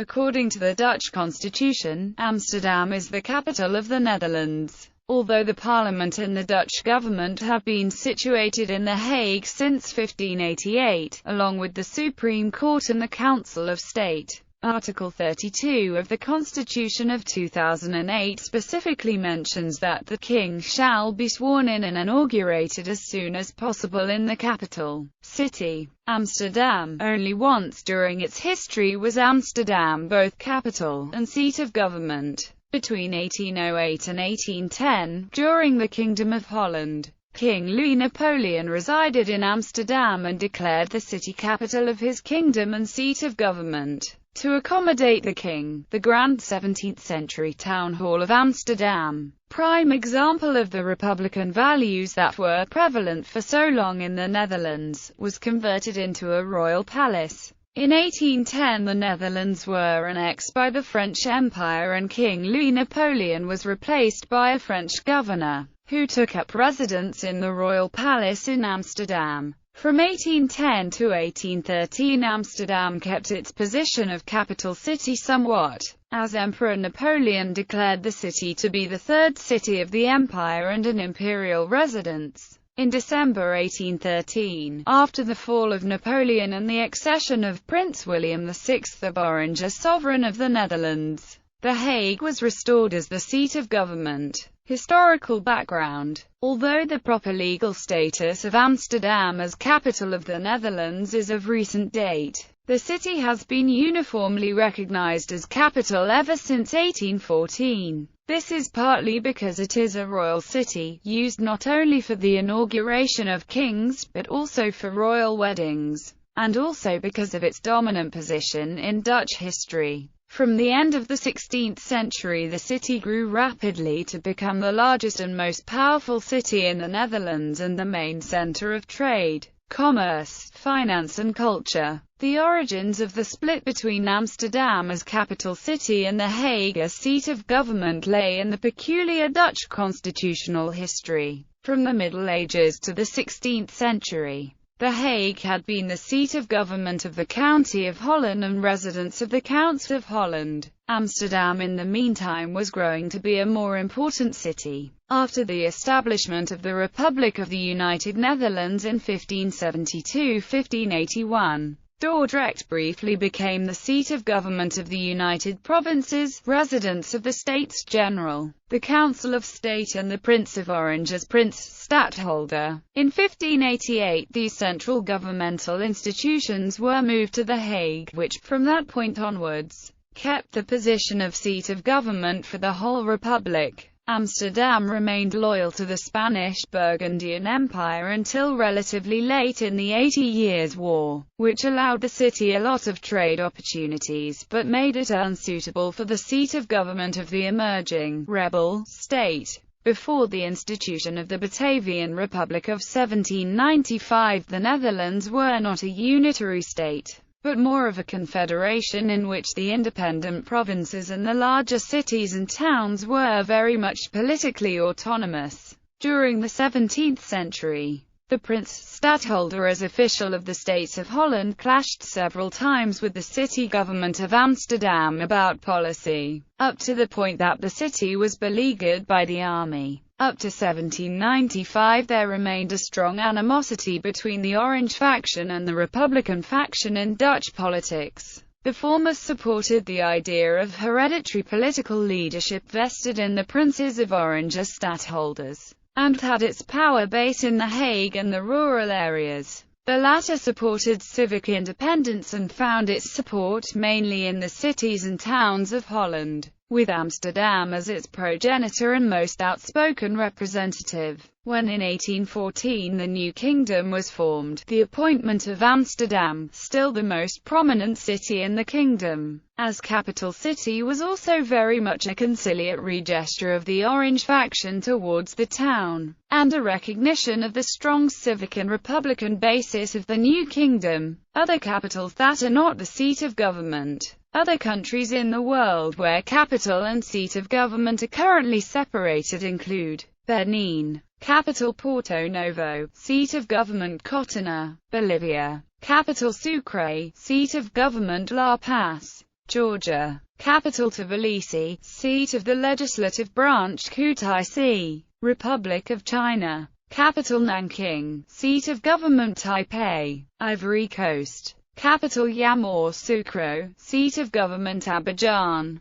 According to the Dutch constitution, Amsterdam is the capital of the Netherlands. Although the parliament and the Dutch government have been situated in The Hague since 1588, along with the Supreme Court and the Council of State. Article 32 of the Constitution of 2008 specifically mentions that the king shall be sworn in and inaugurated as soon as possible in the capital city. Amsterdam, only once during its history was Amsterdam both capital and seat of government. Between 1808 and 1810, during the Kingdom of Holland, King Louis Napoleon resided in Amsterdam and declared the city capital of his kingdom and seat of government. To accommodate the king, the grand 17th-century town hall of Amsterdam, prime example of the republican values that were prevalent for so long in the Netherlands, was converted into a royal palace. In 1810 the Netherlands were annexed by the French Empire and King Louis Napoleon was replaced by a French governor, who took up residence in the royal palace in Amsterdam. From 1810 to 1813 Amsterdam kept its position of capital city somewhat, as Emperor Napoleon declared the city to be the third city of the empire and an imperial residence. In December 1813, after the fall of Napoleon and the accession of Prince William VI of Orange as sovereign of the Netherlands, The Hague was restored as the seat of government. Historical background. Although the proper legal status of Amsterdam as capital of the Netherlands is of recent date, the city has been uniformly recognized as capital ever since 1814. This is partly because it is a royal city, used not only for the inauguration of kings, but also for royal weddings, and also because of its dominant position in Dutch history. From the end of the 16th century the city grew rapidly to become the largest and most powerful city in the Netherlands and the main center of trade, commerce, finance and culture. The origins of the split between Amsterdam as capital city and The Hague as seat of government lay in the peculiar Dutch constitutional history. From the Middle Ages to the 16th century, The Hague had been the seat of government of the County of Holland and residence of the Counts of Holland. Amsterdam in the meantime was growing to be a more important city. After the establishment of the Republic of the United Netherlands in 1572-1581, Dordrecht briefly became the seat of government of the United Provinces, residence of the States General, the Council of State and the Prince of Orange as Prince-Stadtholder. In 1588 these central governmental institutions were moved to The Hague, which, from that point onwards, kept the position of seat of government for the whole Republic. Amsterdam remained loyal to the Spanish Burgundian Empire until relatively late in the 80 Years' War, which allowed the city a lot of trade opportunities but made it unsuitable for the seat of government of the emerging rebel state. Before the institution of the Batavian Republic of 1795 the Netherlands were not a unitary state, but more of a confederation in which the independent provinces and the larger cities and towns were very much politically autonomous. During the 17th century, the Prince-Stadtholder as official of the States of Holland clashed several times with the city government of Amsterdam about policy, up to the point that the city was beleaguered by the army. Up to 1795 there remained a strong animosity between the Orange faction and the Republican faction in Dutch politics. The former supported the idea of hereditary political leadership vested in the Princes of Orange as stadtholders, and had its power base in The Hague and the rural areas. The latter supported civic independence and found its support mainly in the cities and towns of Holland, with Amsterdam as its progenitor and most outspoken representative. When in 1814 the new kingdom was formed, the appointment of Amsterdam, still the most prominent city in the kingdom, as capital city was also very much a conciliatory gesture of the Orange faction towards the town, and a recognition of the strong civic and republican basis of the new kingdom. Other capitals that are not the seat of government. Other countries in the world where capital and seat of government are currently separated include Benin, capital Porto Novo, seat of government Cotonà; Bolivia, capital Sucre, seat of government La Paz; Georgia. Capital Tbilisi, seat of the legislative branch Kutaisi, Republic of China. Capital Nanking, seat of government Taipei, Ivory Coast. Capital Yamoussoukro, seat of government Abidjan.